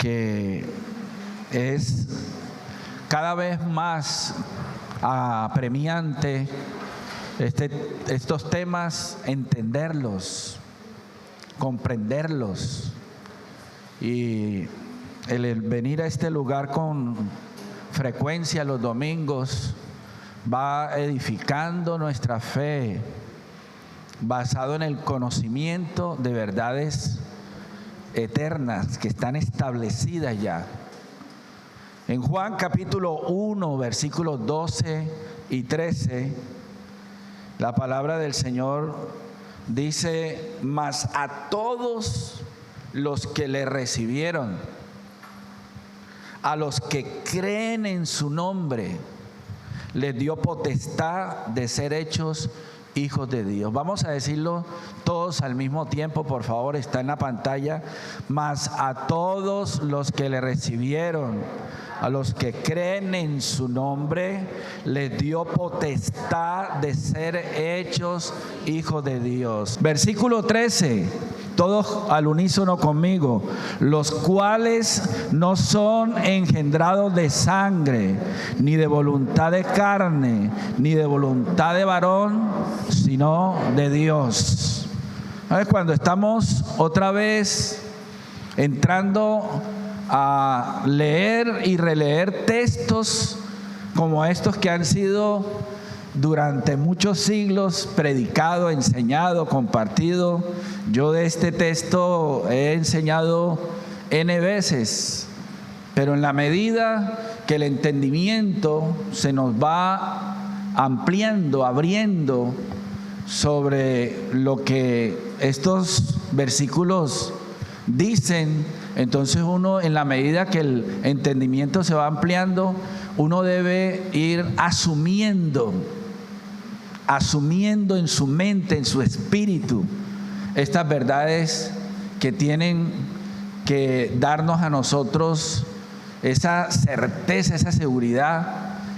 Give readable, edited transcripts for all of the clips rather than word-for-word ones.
que es cada vez más apremiante estos temas, entenderlos, comprenderlos. Y el venir a este lugar con frecuencia los domingos va edificando nuestra fe, basado en el conocimiento de verdades eternas que están establecidas ya. En Juan capítulo 1, versículos 12 y 13, la palabra del Señor dice: mas a todos los que le recibieron, a los que creen en su nombre, les dio potestad de ser hechos hijos de Dios. Vamos a decirlo todos al mismo tiempo, por favor, está en la pantalla. Mas a todos los que le recibieron, a los que creen en su nombre, les dio potestad de ser hechos hijos de Dios. Versículo 13, todos al unísono conmigo: los cuales no son engendrados de sangre, ni de voluntad de carne, ni de voluntad de varón, sino de Dios. ¿Sabes? Cuando estamos otra vez entrando a leer y releer textos como estos que han sido durante muchos siglos predicado, enseñado, compartido. Yo de este texto he enseñado N veces, pero en la medida que el entendimiento se nos va ampliando, abriendo sobre lo que estos versículos dicen, entonces uno, en la medida que el entendimiento se va ampliando, uno debe ir asumiendo en su mente, en su espíritu, estas verdades que tienen que darnos a nosotros esa certeza, esa seguridad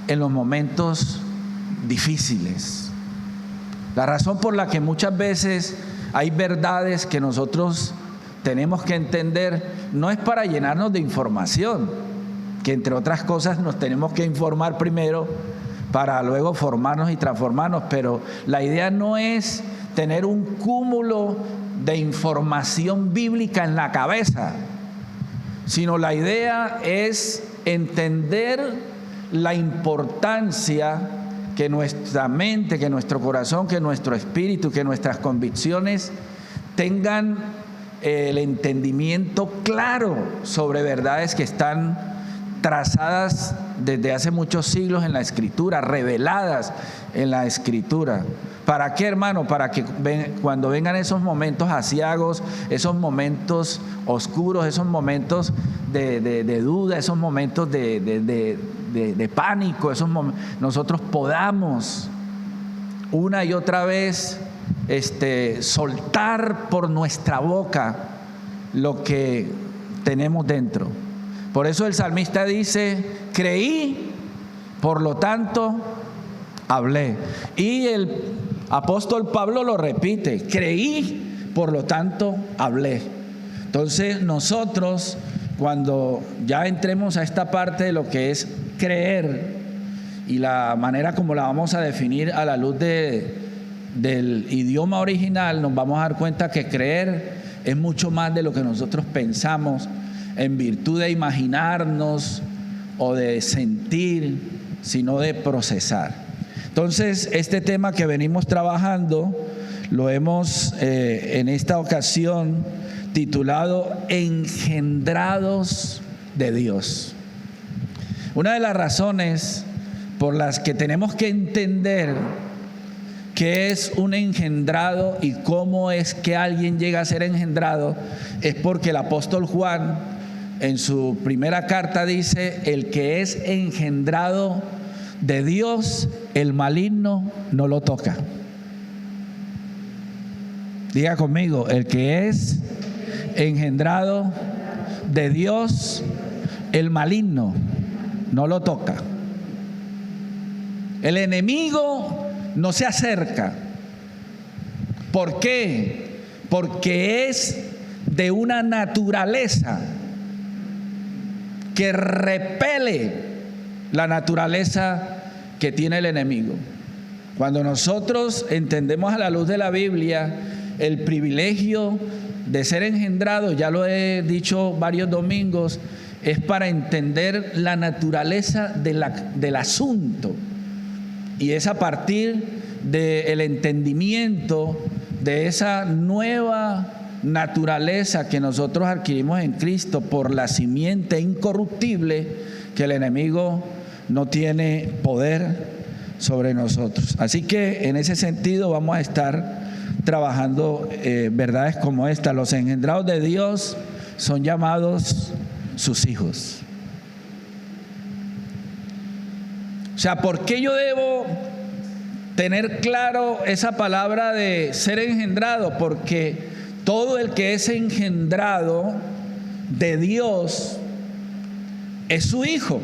en los momentos difíciles. La razón por la que muchas veces hay verdades que nosotros tenemos que entender no es para llenarnos de información, que entre otras cosas nos tenemos que informar primero para luego formarnos y transformarnos, pero la idea no es tener un cúmulo de información bíblica en la cabeza, sino la idea es entender la importancia que nuestra mente, que nuestro corazón, que nuestro espíritu, que nuestras convicciones tengan el entendimiento claro sobre verdades que están trazadas desde hace muchos siglos en la Escritura, reveladas en la Escritura. ¿Para qué, hermano? Para que cuando vengan esos momentos aciagos, esos momentos oscuros, esos momentos de duda, esos momentos de pánico, nosotros podamos una y otra vez soltar por nuestra boca lo que tenemos dentro. Por eso el salmista dice: creí, por lo tanto hablé. Y el apóstol Pablo lo repite: creí, por lo tanto hablé. Entonces nosotros, cuando ya entremos a esta parte de lo que es creer y la manera como la vamos a definir a la luz del idioma original, nos vamos a dar cuenta que creer es mucho más de lo que nosotros pensamos en virtud de imaginarnos o de sentir, sino de procesar. Entonces, este tema que venimos trabajando lo hemos en esta ocasión titulado Engendrados de Dios. Una de las razones por las que tenemos que entender qué es un engendrado y cómo es que alguien llega a ser engendrado es porque el apóstol Juan en su primera carta dice: el que es engendrado de Dios, el maligno no lo toca. Diga conmigo: el que es engendrado de Dios, el maligno no lo toca. El enemigo no se acerca. ¿Por qué? Porque es de una naturaleza que repele la naturaleza que tiene el enemigo. Cuando nosotros entendemos a la luz de la Biblia el privilegio de ser engendrado, ya lo he dicho varios domingos, es para entender la naturaleza del asunto. Y es a partir del entendimiento de esa nueva naturaleza que nosotros adquirimos en Cristo por la simiente incorruptible, que el enemigo no tiene poder sobre nosotros. Así que en ese sentido vamos a estar trabajando verdades como esta. Los engendrados de Dios son llamados sus hijos. O sea, ¿por qué yo debo tener claro esa palabra de ser engendrado? Porque todo el que es engendrado de Dios es su hijo.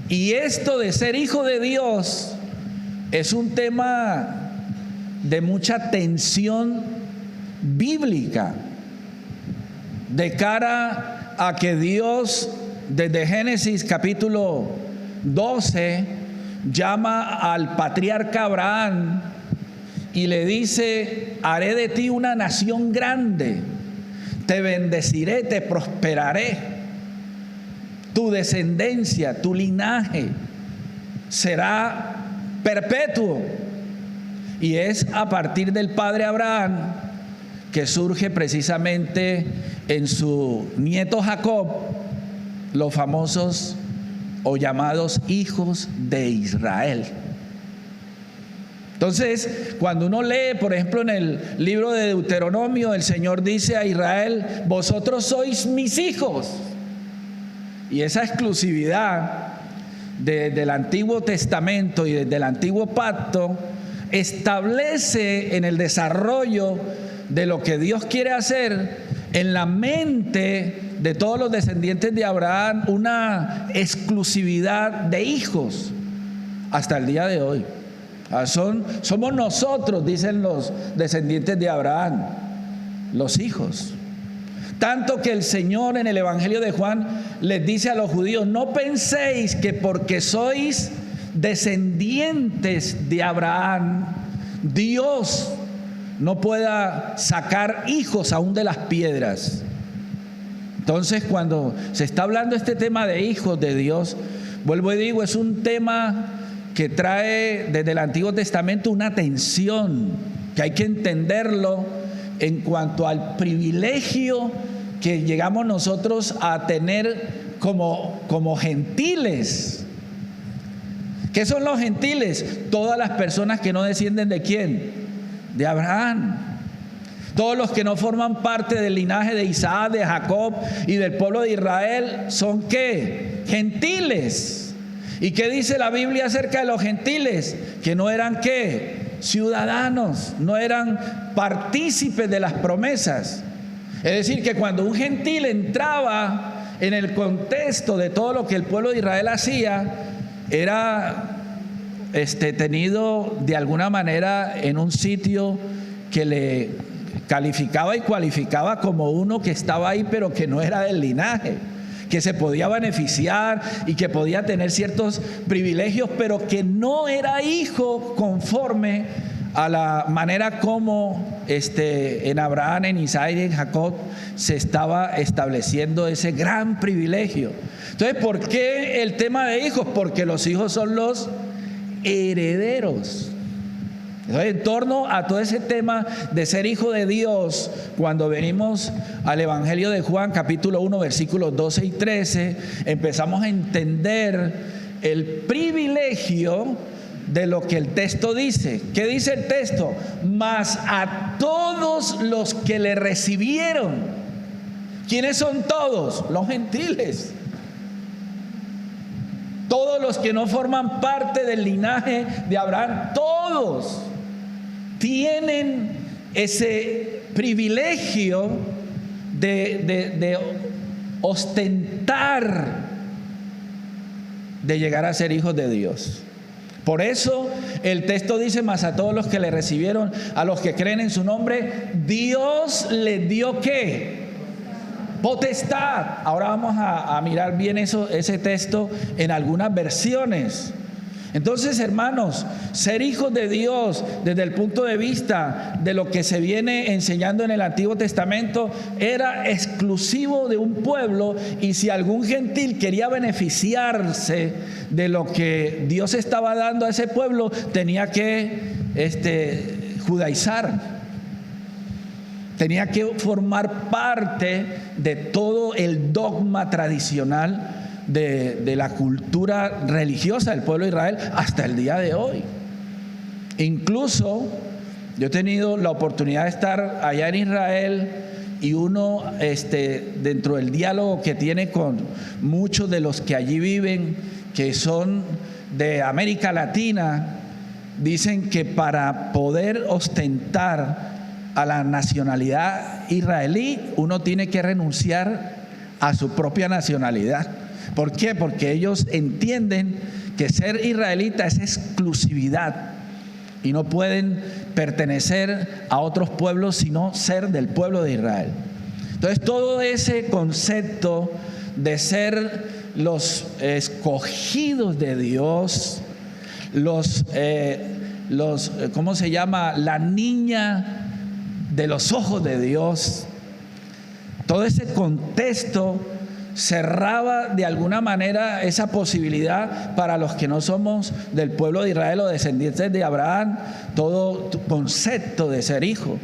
Y esto de ser hijo de Dios es un tema de mucha tensión bíblica, de cara a que Dios, desde Génesis capítulo 12, llama al patriarca Abraham y le dice: haré de ti una nación grande, te bendeciré, te prosperaré, tu descendencia, tu linaje será perpetuo. Y es a partir del padre Abraham que surge precisamente en su nieto Jacob los famosos o llamados hijos de Israel. Entonces, cuando uno lee, por ejemplo, en el libro de Deuteronomio, el Señor dice a Israel: vosotros sois mis hijos. Y esa exclusividad del Antiguo Testamento y desde el Antiguo Pacto establece en el desarrollo de lo que Dios quiere hacer en la mente de todos los descendientes de Abraham una exclusividad de hijos hasta el día de hoy. Somos nosotros, dicen los descendientes de Abraham, los hijos. Tanto que el Señor en el Evangelio de Juan les dice a los judíos: no penséis que porque sois descendientes de Abraham, Dios no pueda sacar hijos aún de las piedras. Entonces, cuando se está hablando este tema de hijos de Dios, vuelvo y digo, es un tema que trae desde el Antiguo Testamento una tensión, que hay que entenderlo en cuanto al privilegio que llegamos nosotros a tener como gentiles. ¿Qué son los gentiles? Todas las personas que no descienden ¿de quién? De Abraham. Todos los que no forman parte del linaje de Isaac, de Jacob y del pueblo de Israel son ¿qué? Gentiles. ¿Y qué dice la Biblia acerca de los gentiles? Que no eran ¿qué? Ciudadanos, no eran partícipes de las promesas. Es decir, que cuando un gentil entraba en el contexto de todo lo que el pueblo de Israel hacía, era tenido de alguna manera en un sitio que le calificaba y cualificaba como uno que estaba ahí pero que no era del linaje, que se podía beneficiar y que podía tener ciertos privilegios, pero que no era hijo conforme a la manera como en Abraham, en Isaac y en Jacob se estaba estableciendo ese gran privilegio. Entonces, ¿por qué el tema de hijos? Porque los hijos son los herederos. Entonces, en torno a todo ese tema de ser hijo de Dios, cuando venimos al Evangelio de Juan, capítulo 1, versículos 12 y 13, empezamos a entender el privilegio de lo que el texto dice. ¿Qué dice el texto? Mas a todos los que le recibieron. ¿Quiénes son todos? Los gentiles. Todos los que no forman parte del linaje de Abraham, todos tienen ese privilegio de ostentar, de llegar a ser hijos de Dios. Por eso el texto dice: mas a todos los que le recibieron, a los que creen en su nombre, Dios les dio ¿qué? potestad. Ahora vamos a mirar bien ese texto en algunas versiones. Entonces, hermanos, ser hijos de Dios desde el punto de vista de lo que se viene enseñando en el Antiguo Testamento era exclusivo de un pueblo, y si algún gentil quería beneficiarse de lo que Dios estaba dando a ese pueblo, tenía que judaizar, tenía que formar parte de todo el dogma tradicional de la cultura religiosa del pueblo de Israel hasta el día de hoy. Incluso yo he tenido la oportunidad de estar allá en Israel, y uno dentro del diálogo que tiene con muchos de los que allí viven, que son de América Latina, dicen que para poder ostentar a la nacionalidad israelí, uno tiene que renunciar a su propia nacionalidad. ¿Por qué? Porque ellos entienden que ser israelita es exclusividad y no pueden pertenecer a otros pueblos sino ser del pueblo de Israel. Entonces, todo ese concepto de ser los escogidos de Dios, ¿cómo se llama? La niña de los ojos de Dios, todo ese contexto cerraba de alguna manera esa posibilidad para los que no somos del pueblo de Israel o descendientes de Abraham, todo concepto de ser hijo.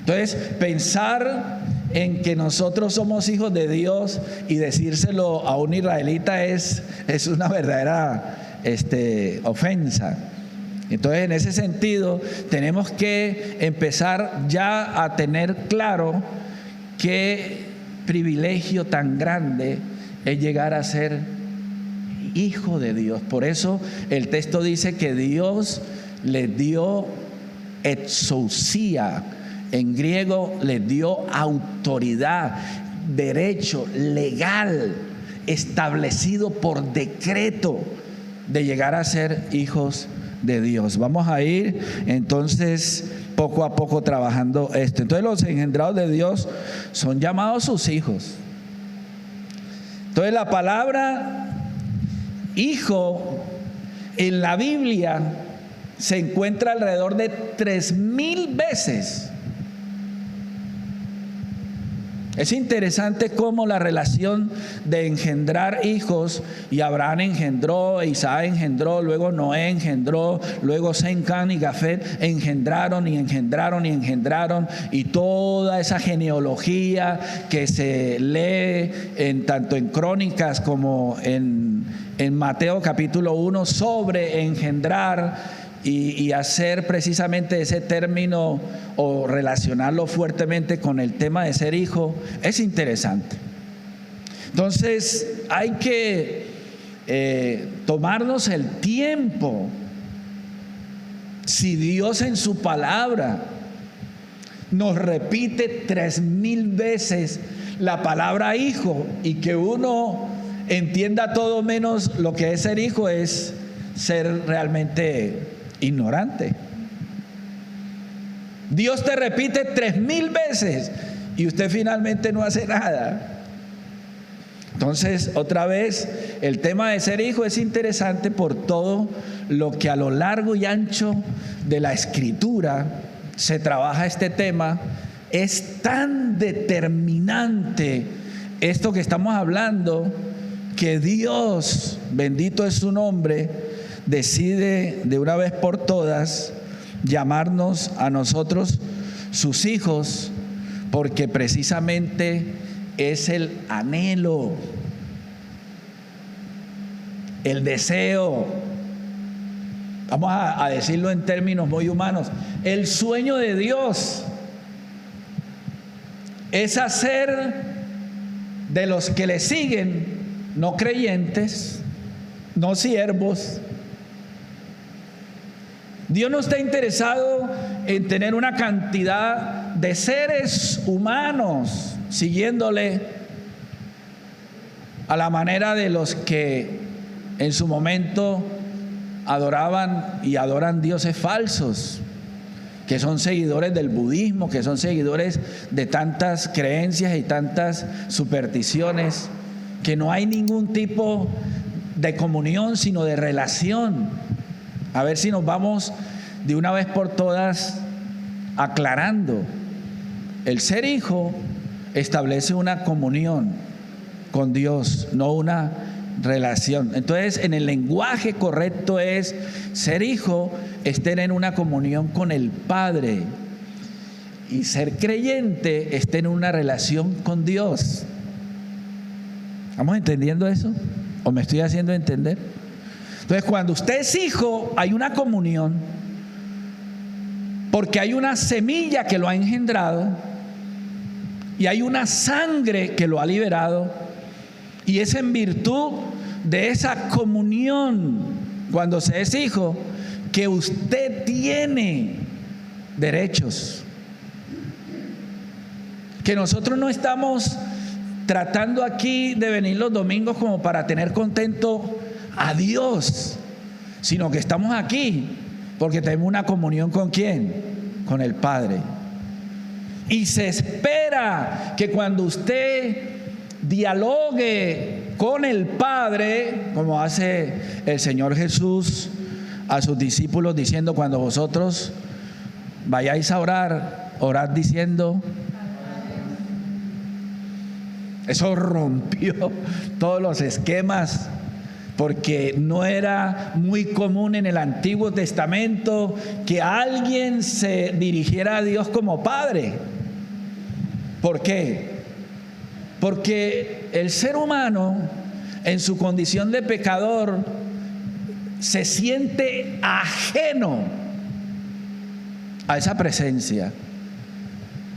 Entonces, pensar en que nosotros somos hijos de Dios y decírselo a un israelita es una verdadera ofensa. Entonces, en ese sentido, tenemos que empezar ya a tener claro qué privilegio tan grande es llegar a ser hijo de Dios. Por eso el texto dice que Dios les dio exousia, en griego les dio autoridad, derecho legal establecido por decreto de llegar a ser hijos de Dios. Vamos a ir entonces poco a poco trabajando esto. Entonces, los engendrados de Dios son llamados sus hijos. Entonces, la palabra hijo en la Biblia se encuentra alrededor de 3,000 veces. Es interesante cómo la relación de engendrar hijos, y Abraham engendró, Isaac engendró, luego Noé engendró, luego Sem, Cam y Jafet engendraron y engendraron y engendraron, y toda esa genealogía que se lee tanto en Crónicas como en Mateo capítulo 1 sobre engendrar y hacer precisamente ese término o relacionarlo fuertemente con el tema de ser hijo, es interesante. Entonces hay que tomarnos el tiempo. Si Dios en su palabra nos repite 3,000 veces la palabra hijo, y que uno entienda todo menos lo que es ser hijo, es ser realmente ignorante. Dios te repite 3,000 veces y usted finalmente no hace nada. Entonces, otra vez, el tema de ser hijo es interesante por todo lo que a lo largo y ancho de la Escritura se trabaja este tema. Es tan determinante esto que estamos hablando, que Dios, bendito es su nombre, decide de una vez por todas llamarnos a nosotros sus hijos, porque precisamente es el anhelo, el deseo, vamos a decirlo en términos muy humanos, el sueño de Dios es hacer de los que le siguen no creyentes, no siervos. Dios no está interesado en tener una cantidad de seres humanos siguiéndole a la manera de los que en su momento adoraban y adoran dioses falsos, que son seguidores del budismo, que son seguidores de tantas creencias y tantas supersticiones, que no hay ningún tipo de comunión, sino de relación. A ver si nos vamos de una vez por todas aclarando. El ser hijo establece una comunión con Dios, no una relación. Entonces, en el lenguaje correcto es: ser hijo es tener una comunión con el Padre, y ser creyente es tener una relación con Dios. ¿Estamos entendiendo eso? ¿O me estoy haciendo entender? Entonces, cuando usted es hijo, hay una comunión, porque hay una semilla que lo ha engendrado y hay una sangre que lo ha liberado, y es en virtud de esa comunión, cuando se es hijo, que usted tiene derechos. Que nosotros no estamos tratando aquí de venir los domingos como para tener contento a Dios, sino que estamos aquí porque tenemos una comunión ¿con quién? Con el Padre. Y se espera que cuando usted dialogue con el Padre, como hace el Señor Jesús a sus discípulos, diciendo: cuando vosotros vayáis a orar, orad diciendo. Eso rompió todos los esquemas, porque no era muy común en el Antiguo Testamento que alguien se dirigiera a Dios como Padre. ¿Por qué? Porque el ser humano, en su condición de pecador, se siente ajeno a esa presencia.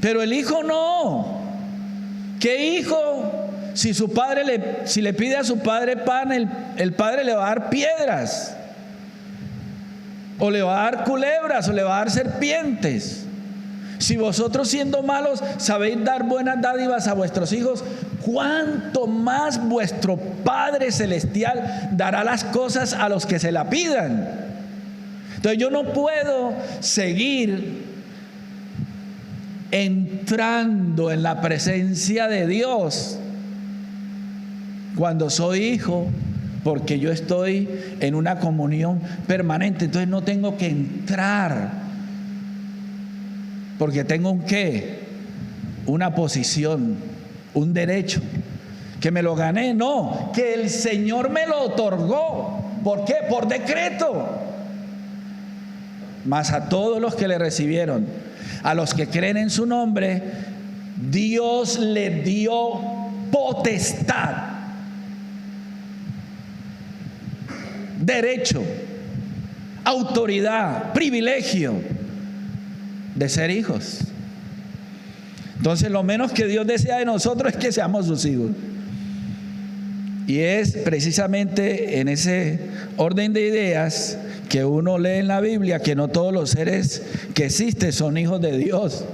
Pero el hijo no. ¿Qué hijo? Si le pide a su padre pan, el padre le va a dar piedras, o le va a dar culebras, o le va a dar serpientes. Si vosotros, siendo malos, sabéis dar buenas dádivas a vuestros hijos, ¿cuánto más vuestro Padre Celestial dará las cosas a los que se la pidan? Entonces, yo no puedo seguir entrando en la presencia de Dios cuando soy hijo, porque yo estoy en una comunión permanente. Entonces no tengo que entrar, porque tengo un ¿qué? Una posición, un derecho, que me lo gané. No, que el Señor me lo otorgó. ¿Por qué? Por decreto. Mas a todos los que le recibieron, a los que creen en su nombre, Dios le dio potestad, derecho, autoridad, privilegio de ser hijos. Entonces, lo menos que Dios desea de nosotros es que seamos sus hijos. Y es precisamente en ese orden de ideas que uno lee en la Biblia que no todos los seres que existen son hijos de Dios.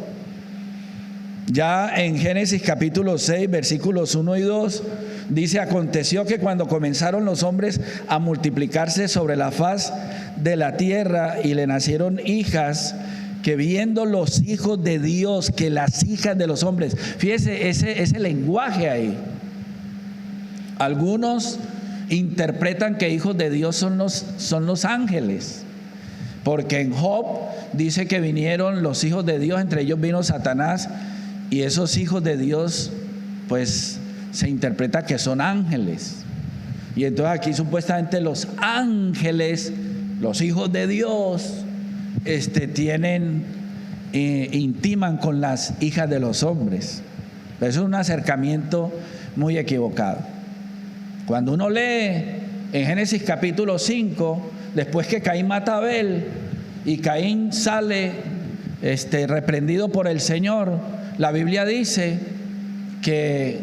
Ya en Génesis capítulo 6, versículos 1 y 2, dice: aconteció que cuando comenzaron los hombres a multiplicarse sobre la faz de la tierra, y le nacieron hijas, que viendo los hijos de Dios que las hijas de los hombres. Fíjese ese lenguaje ahí. Algunos interpretan que hijos de Dios son los ángeles, porque en Job dice que vinieron los hijos de Dios, entre ellos vino Satanás, y esos hijos de Dios pues se interpreta que son ángeles. Y entonces aquí supuestamente los ángeles, los hijos de Dios, intiman con las hijas de los hombres. Eso es un acercamiento muy equivocado. Cuando uno lee en Génesis capítulo 5, después que Caín mata a Abel y Caín sale reprendido por el Señor, la Biblia dice que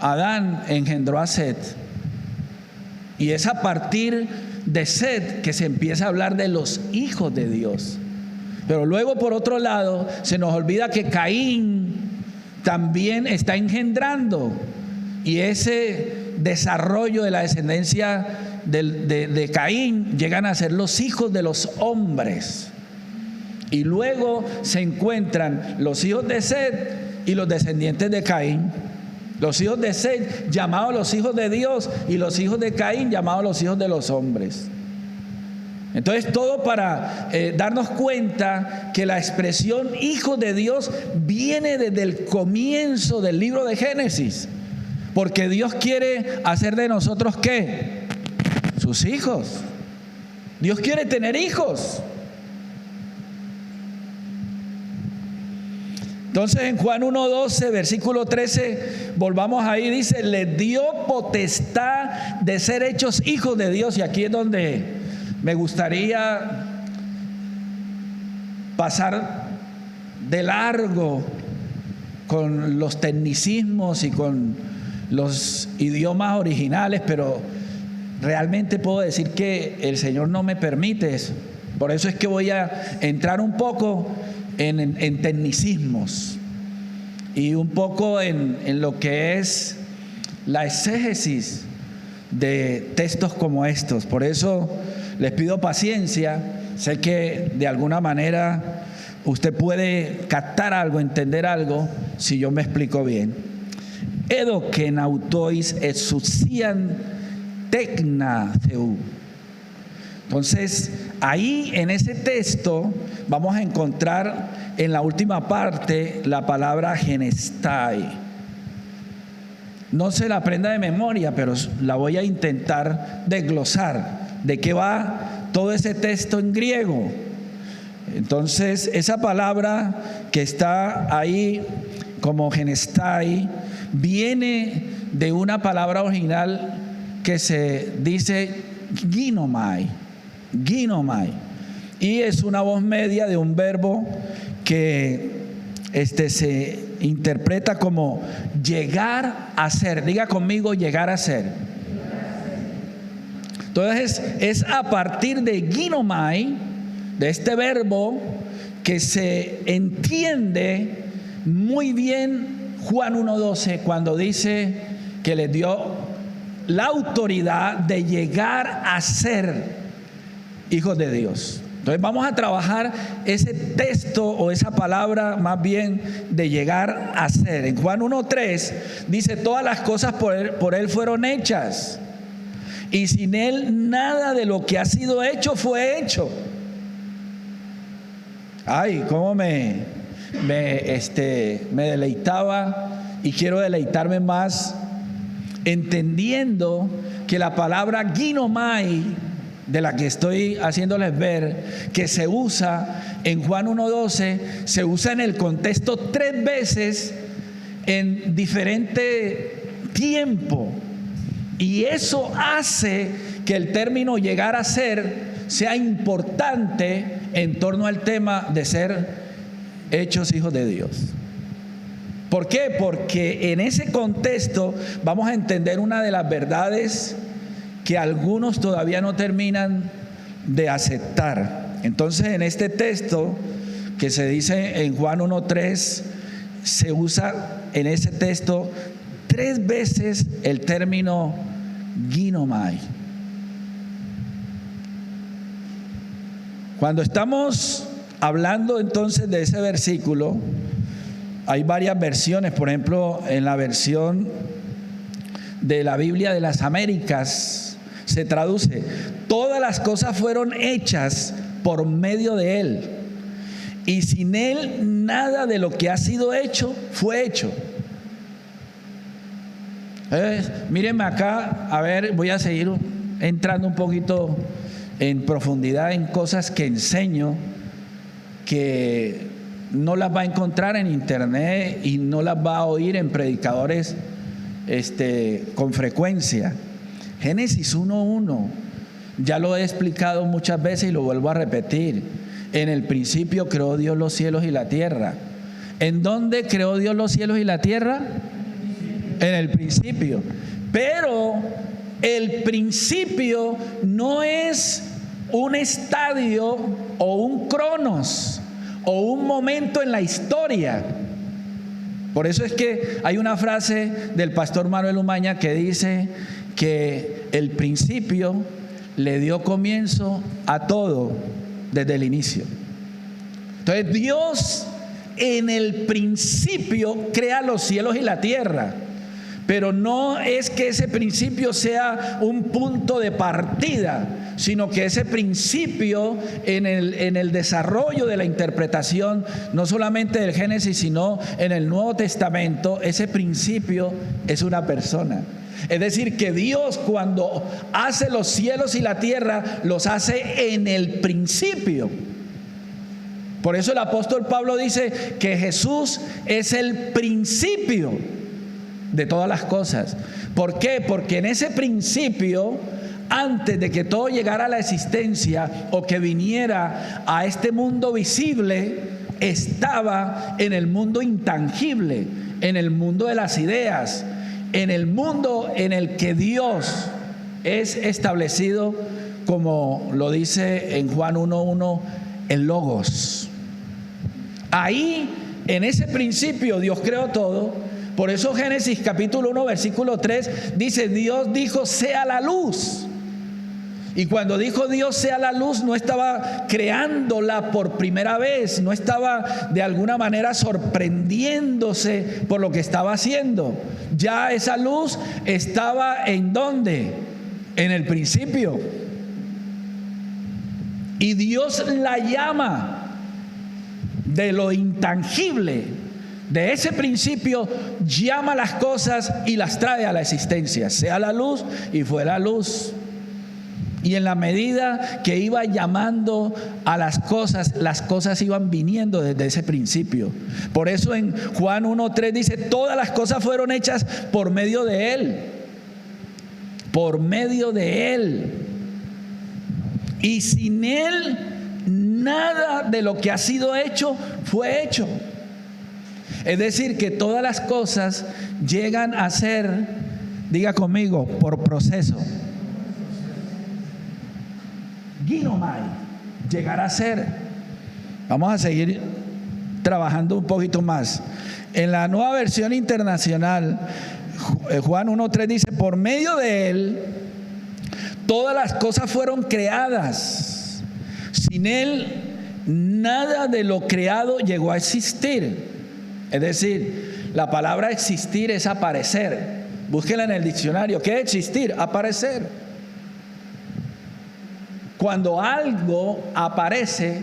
Adán engendró a Set, y es a partir de Set que se empieza a hablar de los hijos de Dios. Pero luego, por otro lado, se nos olvida que Caín también está engendrando, y ese desarrollo de la descendencia de Caín llegan a ser los hijos de los hombres. Y luego se encuentran los hijos de Set y los descendientes de Caín. Los hijos de Set llamados los hijos de Dios y los hijos de Caín llamados los hijos de los hombres. Entonces todo para darnos cuenta que la expresión hijo de Dios viene desde el comienzo del libro de Génesis. Porque Dios quiere hacer de nosotros ¿qué? Sus hijos. Dios quiere tener hijos. Entonces en Juan 1:12, versículo 13, volvamos ahí, dice, les dio potestad de ser hechos hijos de Dios. Y aquí es donde me gustaría pasar de largo con los tecnicismos y con los idiomas originales, pero realmente puedo decir que el Señor no me permite eso. Por eso es que voy a entrar un poco en tecnicismos y un poco en lo que es la exégesis de textos como estos. Por eso les pido paciencia. Sé que de alguna manera usted puede captar algo, entender algo, si yo me explico bien. Edo que nautois exousian tecna theou. Entonces, ahí en ese texto vamos a encontrar en la última parte la palabra genestai. No se la aprenda de memoria, pero la voy a intentar desglosar. ¿De qué va todo ese texto en griego? Entonces, esa palabra que está ahí como genestai viene de una palabra original que se dice ginomai. Y es una voz media de un verbo que se interpreta como llegar a ser. Diga conmigo, llegar a ser. Entonces es a partir de ginomai, de este verbo, que se entiende muy bien Juan 1:12 cuando dice que les dio la autoridad de llegar a ser hijos de Dios. Entonces vamos a trabajar ese texto o esa palabra más bien de llegar a ser. En Juan 1:3 dice, todas las cosas por él fueron hechas, y sin él nada de lo que ha sido hecho fue hecho. Ay, cómo me deleitaba y quiero deleitarme más entendiendo que la palabra ginomai, de la que estoy haciéndoles ver, que se usa en Juan 1:12, se usa en el contexto 3 veces en diferente tiempo, y eso hace que el término llegar a ser sea importante en torno al tema de ser hechos hijos de Dios. ¿Por qué? Porque en ese contexto vamos a entender una de las verdades que algunos todavía no terminan de aceptar. Entonces, en este texto que se dice en Juan 1:3, se usa en ese texto 3 veces el término ginomai. Cuando estamos hablando entonces de ese versículo, hay varias versiones. Por ejemplo, en la versión de la Biblia de las Américas se traduce: todas las cosas fueron hechas por medio de él, y sin él nada de lo que ha sido hecho fue hecho. Mírenme acá, a ver, voy a seguir entrando un poquito en profundidad en cosas que enseño, que no las va a encontrar en internet y no las va a oír en predicadores con frecuencia. Génesis 1:1, ya lo he explicado muchas veces y lo vuelvo a repetir. En el principio creó Dios los cielos y la tierra. ¿En dónde creó Dios los cielos y la tierra? En el principio. Pero el principio no es un estadio o un cronos o un momento en la historia. Por eso es que hay una frase del pastor Manuel Umaña que dice que el principio le dio comienzo a todo desde el inicio. Entonces Dios en el principio crea los cielos y la tierra, pero no es que ese principio sea un punto de partida, sino que ese principio en el desarrollo de la interpretación, no solamente del Génesis, sino en el Nuevo Testamento, ese principio es una persona. Es decir, que Dios, cuando hace los cielos y la tierra, los hace en el principio. Por eso el apóstol Pablo dice que Jesús es el principio de todas las cosas. ¿Por qué? Porque en ese principio, antes de que todo llegara a la existencia o que viniera a este mundo visible, estaba en el mundo intangible, en el mundo de las ideas, en el mundo en el que Dios es establecido, como lo dice en Juan 1:1, el Logos. Ahí, en ese principio, Dios creó todo. Por eso Génesis capítulo 1 versículo 3 dice: Dios dijo, sea la luz. Y cuando dijo Dios sea la luz, no estaba creándola por primera vez, no estaba de alguna manera sorprendiéndose por lo que estaba haciendo. Ya esa luz estaba ¿en dónde? En el principio. Y Dios la llama de lo intangible, de ese principio, llama las cosas y las trae a la existencia. Sea la luz, y fue la luz. Y en la medida que iba llamando a las cosas iban viniendo desde ese principio. Por eso en Juan 1:3 dice: todas las cosas fueron hechas por medio de Él. Por medio de Él. Y sin Él, nada de lo que ha sido hecho fue hecho. Es decir, que todas las cosas llegan a ser, diga conmigo, por proceso. Ginomai, llegar a ser. Vamos a seguir trabajando un poquito más. En la Nueva Versión Internacional, Juan 1:3 dice: por medio de Él todas las cosas fueron creadas. Sin Él, nada de lo creado llegó a existir. Es decir, la palabra existir es aparecer. Búsquela en el diccionario. ¿Qué es existir? Aparecer. Cuando algo aparece,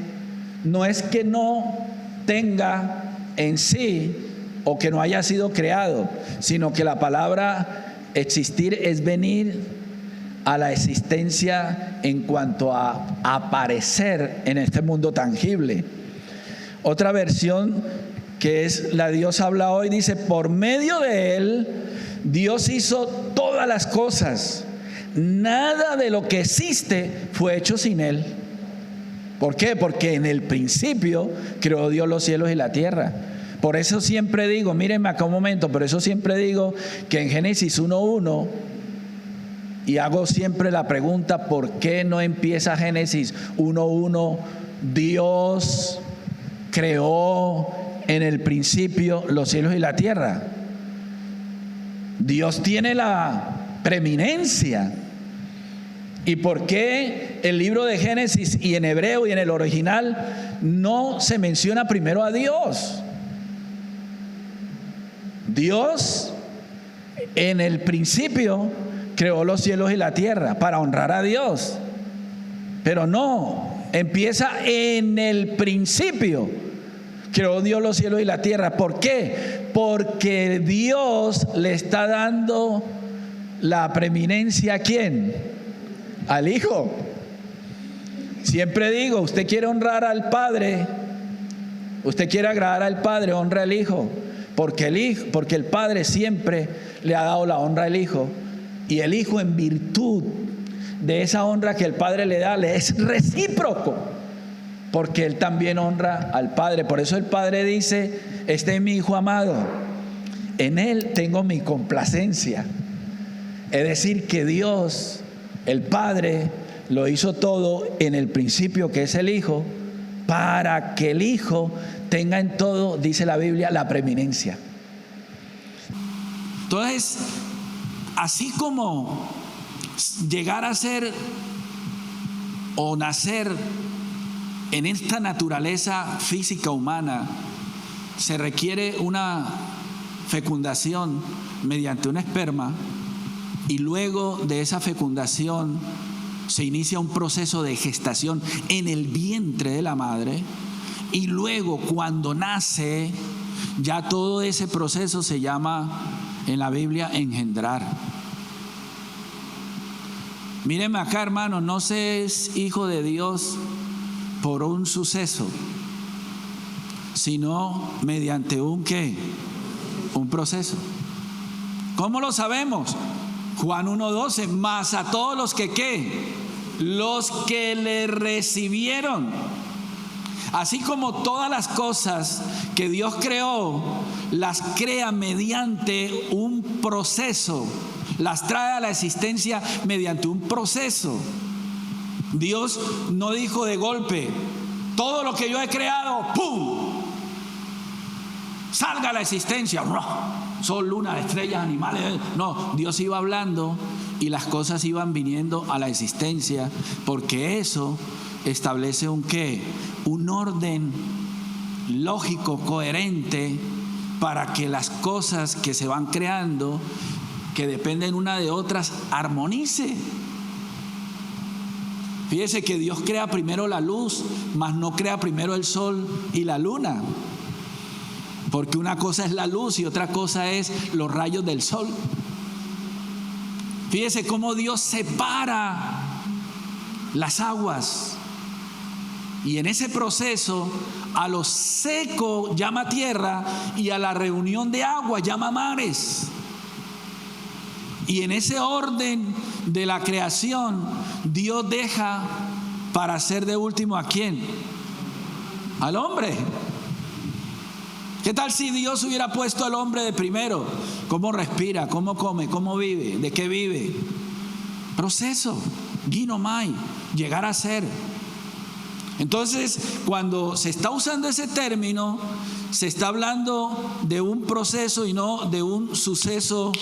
no es que no tenga en sí o que no haya sido creado, sino que la palabra existir es venir a la existencia en cuanto a aparecer en este mundo tangible. Otra versión, que es la Dios habla hoy, dice: por medio de Él Dios hizo todas las cosas. Nada de lo que existe fue hecho sin Él. ¿Por qué? Porque en el principio creó Dios los cielos y la tierra. Por eso siempre digo, mírenme acá un momento, por eso siempre digo que en Génesis 1:1, y hago siempre la pregunta: ¿por qué no empieza Génesis 1:1? Dios creó en el principio los cielos y la tierra. Dios tiene la preeminencia. ¿Y por qué el libro de Génesis y en hebreo y en el original no se menciona primero a Dios? Dios en el principio creó los cielos y la tierra para honrar a Dios, pero no, empieza en el principio. Creó Dios los cielos y la tierra. ¿Por qué? Porque Dios le está dando la preeminencia ¿a quién? Al Hijo. Siempre digo, usted quiere honrar al Padre, usted quiere agradar al Padre, honra al Hijo, porque el Padre siempre le ha dado la honra al Hijo, y el Hijo, en virtud de esa honra que el Padre le da, le es recíproco, porque Él también honra al Padre. Por eso el Padre dice: este es mi Hijo amado, en Él tengo mi complacencia. Es decir, que Dios, el Padre, lo hizo todo en el principio, que es el Hijo, para que el Hijo tenga en todo, dice la Biblia, la preeminencia. Entonces, así como llegar a ser o nacer en esta naturaleza física humana se requiere una fecundación mediante un esperma, y luego de esa fecundación se inicia un proceso de gestación en el vientre de la madre, y luego cuando nace, ya todo ese proceso se llama en la Biblia engendrar. Mírenme acá, hermano, no se es hijo de Dios por un suceso, sino mediante un ¿qué? Un proceso. ¿Cómo lo sabemos? Juan 1:12, mas a todos los que ¿qué? Los que le recibieron. Así como todas las cosas que Dios creó, las crea mediante un proceso, las trae a la existencia mediante un proceso. Dios no dijo de golpe, todo lo que yo he creado, ¡pum!, salga a la existencia. Sol, luna, estrellas, animales. No, Dios iba hablando y las cosas iban viniendo a la existencia, porque eso establece un ¿qué? Un orden lógico, coherente, para que las cosas que se van creando, que dependen una de otras, armonice. Fíjese que Dios crea primero la luz, mas no crea primero el sol y la luna, porque una cosa es la luz y otra cosa es los rayos del sol. Fíjese cómo Dios separa las aguas, y en ese proceso a lo seco llama tierra y a la reunión de agua llama mares. Y en ese orden de la creación, Dios deja para hacer de último ¿a quién? Al hombre. ¿Qué tal si Dios hubiera puesto al hombre de primero? ¿Cómo respira? ¿Cómo come? ¿Cómo vive? ¿De qué vive? Proceso, ginomai, llegar a ser. Entonces, cuando se está usando ese término, se está hablando de un proceso y no de un suceso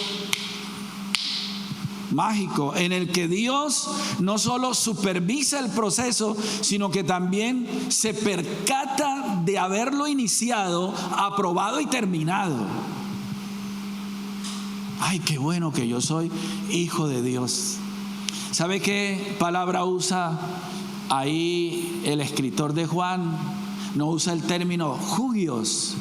mágico, en el que Dios no solo supervisa el proceso, sino que también se percata de haberlo iniciado, aprobado y terminado. Ay, qué bueno que yo soy hijo de Dios. ¿Sabe qué palabra usa ahí el escritor de Juan? No usa el término hugios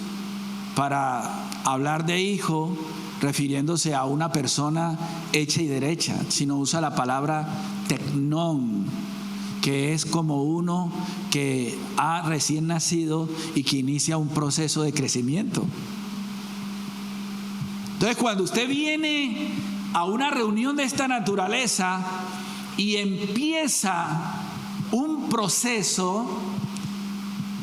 para hablar de hijo, refiriéndose a una persona hecha y derecha, sino usa la palabra tecnón, que es como uno que ha recién nacido y que inicia un proceso de crecimiento. Entonces, cuando usted viene a una reunión de esta naturaleza y empieza un proceso,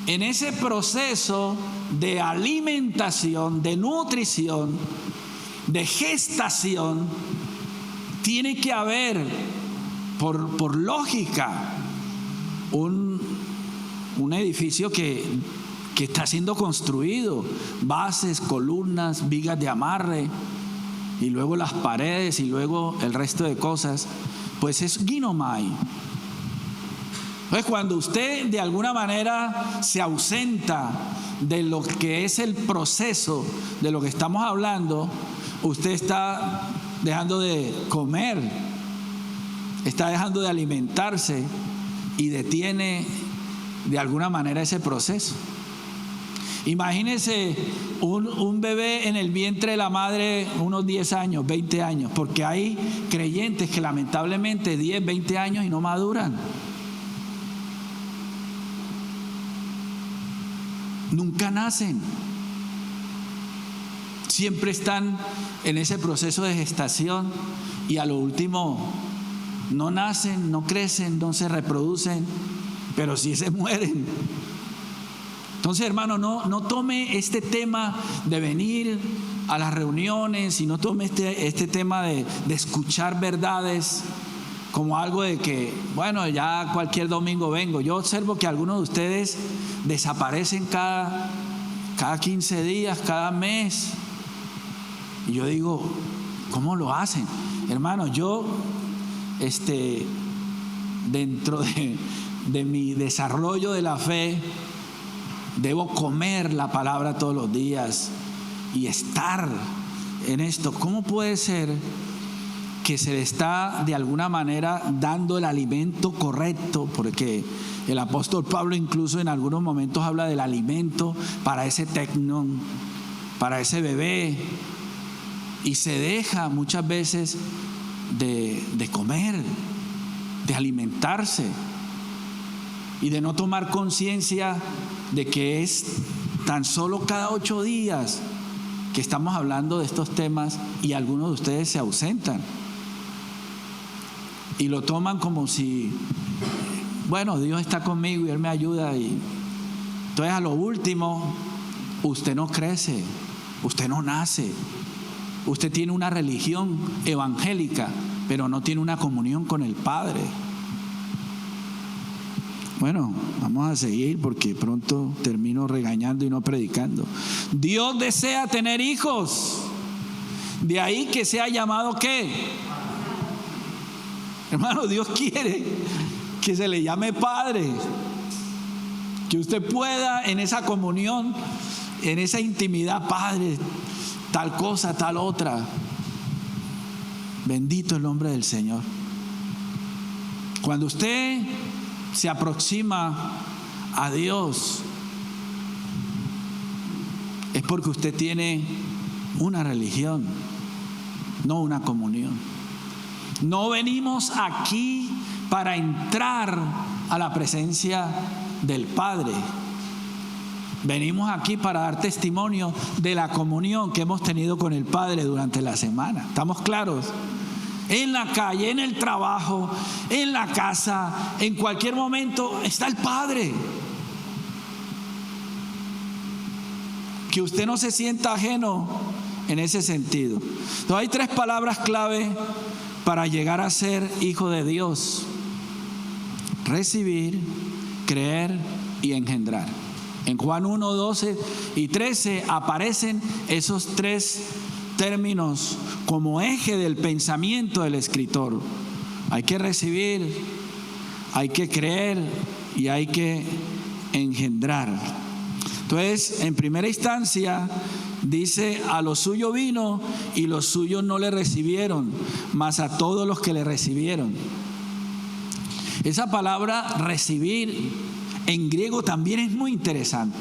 en ese proceso de alimentación, de nutrición, de gestación, tiene que haber, por lógica, un edificio que está siendo construido, bases, columnas, vigas de amarre, y luego las paredes, y luego el resto de cosas. Pues es ginomai. Entonces, cuando usted de alguna manera se ausenta de lo que es el proceso de lo que estamos hablando, usted está dejando de comer, está dejando de alimentarse y detiene de alguna manera ese proceso. Imagínese un bebé en el vientre de la madre unos 10 años, 20 años, porque hay creyentes que lamentablemente 10, 20 años y no maduran. Nunca nacen. Siempre están en ese proceso de gestación y a lo último no nacen, no crecen, no se reproducen, pero sí se mueren. Entonces, hermano, no tome este tema de venir a las reuniones y no tome este tema de escuchar verdades como algo de que, bueno, ya cualquier domingo vengo. Yo observo que algunos de ustedes desaparecen cada 15 días, cada mes. Y yo digo, ¿cómo lo hacen? Hermano, yo dentro de mi desarrollo de la fe, debo comer la palabra todos los días y estar en esto. ¿Cómo puede ser que se le está de alguna manera dando el alimento correcto? Porque el apóstol Pablo incluso en algunos momentos habla del alimento para ese tecnón, para ese bebé, y se deja muchas veces de comer, de alimentarse, y de no tomar conciencia de que es tan solo cada 8 días que estamos hablando de estos temas, y algunos de ustedes se ausentan y lo toman como si, bueno, Dios está conmigo y Él me ayuda, y entonces a lo último usted no crece, usted no nace, usted tiene una religión evangélica, pero no tiene una comunión con el Padre. Bueno, vamos a seguir porque pronto termino regañando y no predicando. Dios desea tener hijos, de ahí que sea llamado ¿qué? Hermano, Dios quiere que se le llame Padre, que usted pueda en esa comunión, en esa intimidad, Padre, tal cosa, tal otra. Bendito el nombre del Señor. Cuando usted se aproxima a Dios, es porque usted tiene una religión, no una comunión. No venimos aquí para entrar a la presencia del Padre. Venimos aquí para dar testimonio de la comunión que hemos tenido con el Padre durante la semana. ¿Estamos claros? En la calle, en el trabajo, en la casa, en cualquier momento está el Padre. Que usted no se sienta ajeno en ese sentido. Entonces hay 3 palabras clave para llegar a ser hijo de Dios: recibir, creer y engendrar. En Juan 1, 12 y 13 aparecen esos 3 términos como eje del pensamiento del escritor. Hay que recibir, hay que creer y hay que engendrar. Entonces, en primera instancia dice: a lo suyo vino y los suyos no le recibieron, mas a todos los que le recibieron. Esa palabra recibir en griego también es muy interesante.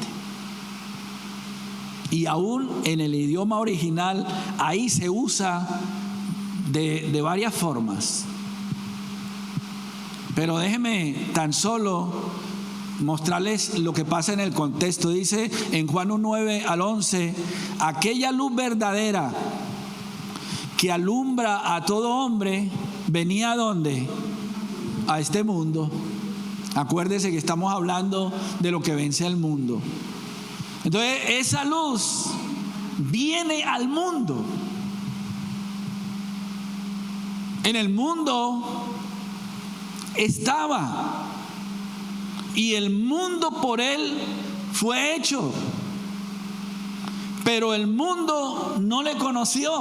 Y aún en el idioma original, ahí se usa de varias formas. Pero déjenme tan solo mostrarles lo que pasa en el contexto. Dice en Juan 1:9 al 11: aquella luz verdadera que alumbra a todo hombre venía ¿a dónde? A este mundo. Acuérdese que estamos hablando de lo que vence al mundo. Entonces esa luz viene al mundo. En el mundo estaba, y el mundo por él fue hecho, pero el mundo no le conoció.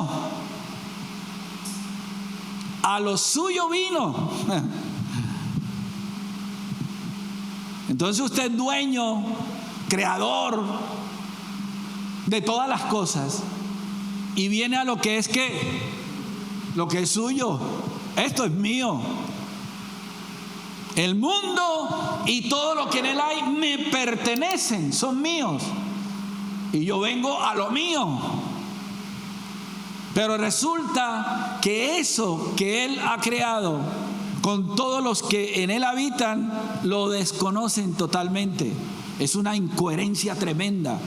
A lo suyo vino. Entonces usted es dueño, creador de todas las cosas, y viene a lo que es ¿qué? Lo que es suyo. Esto es mío. El mundo y todo lo que en él hay me pertenecen, son míos, y yo vengo a lo mío. Pero resulta que eso que él ha creado, con todos los que en él habitan, lo desconocen totalmente. Es una incoherencia tremenda.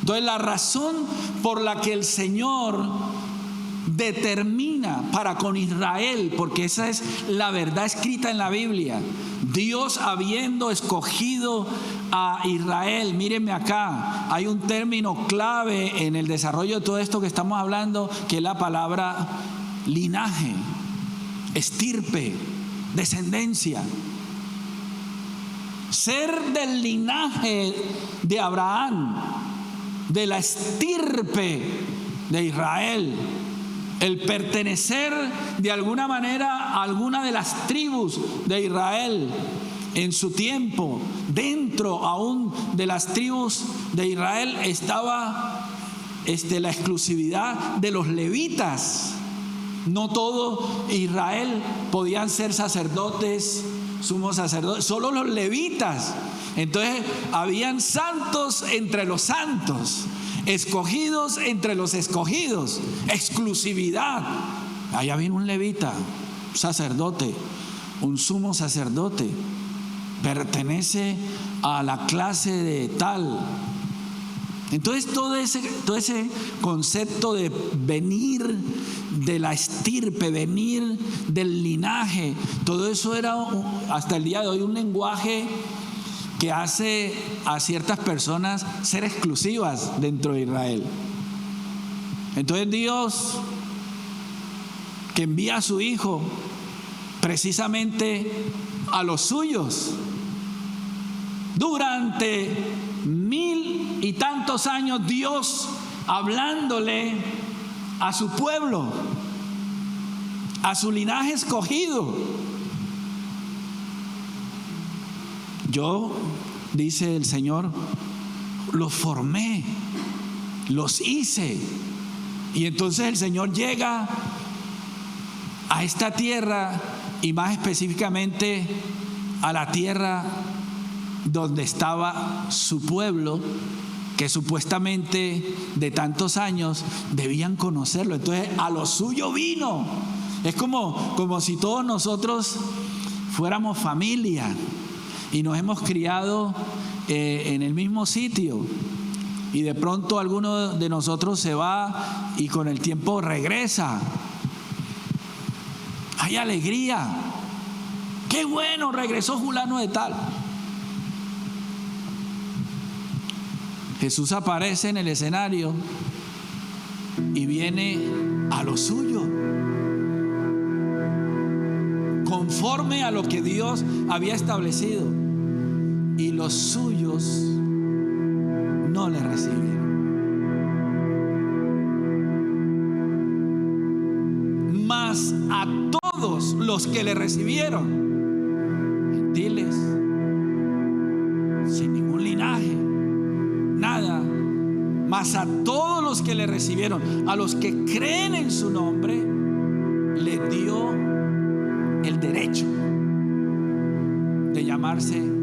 Entonces la razón por la que el Señor determina para con Israel, porque esa es la verdad escrita en la Biblia, Dios habiendo escogido a Israel, mírenme acá, hay un término clave en el desarrollo de todo esto que estamos hablando, que es la palabra linaje, estirpe, descendencia. Ser del linaje de Abraham, de la estirpe de Israel, el pertenecer de alguna manera a alguna de las tribus de Israel, en su tiempo, dentro aún de las tribus de Israel, estaba la exclusividad de los levitas. No todo Israel podían ser sacerdotes, sumos sacerdotes, solo los levitas. Entonces habían santos entre los santos, escogidos entre los escogidos, exclusividad. Allá viene un levita, un sacerdote, un sumo sacerdote, pertenece a la clase de tal. Entonces todo ese concepto de venir de la estirpe, venir del linaje, todo eso era hasta el día de hoy un lenguaje que hace a ciertas personas ser exclusivas dentro de Israel. Entonces Dios, que envía a su Hijo precisamente a los suyos, durante 1000 y tantos años, Dios hablándole a su pueblo, a su linaje escogido. Yo, dice el Señor, los formé, los hice. Y entonces el Señor llega a esta tierra, y más específicamente a la tierra donde estaba su pueblo, que supuestamente de tantos años debían conocerlo. Entonces a lo suyo vino. Es como si todos nosotros fuéramos familia y nos hemos criado en el mismo sitio, y de pronto alguno de nosotros se va y con el tiempo regresa. Hay alegría. Qué bueno, regresó fulano de tal. Jesús aparece en el escenario y viene a lo suyo, conforme a lo que Dios había establecido, y los suyos no le recibieron. Mas a todos los que le recibieron, gentiles, sin ningún linaje, nada, mas a todos los que le recibieron, a los que creen en su nombre, le dio el derecho de llamarse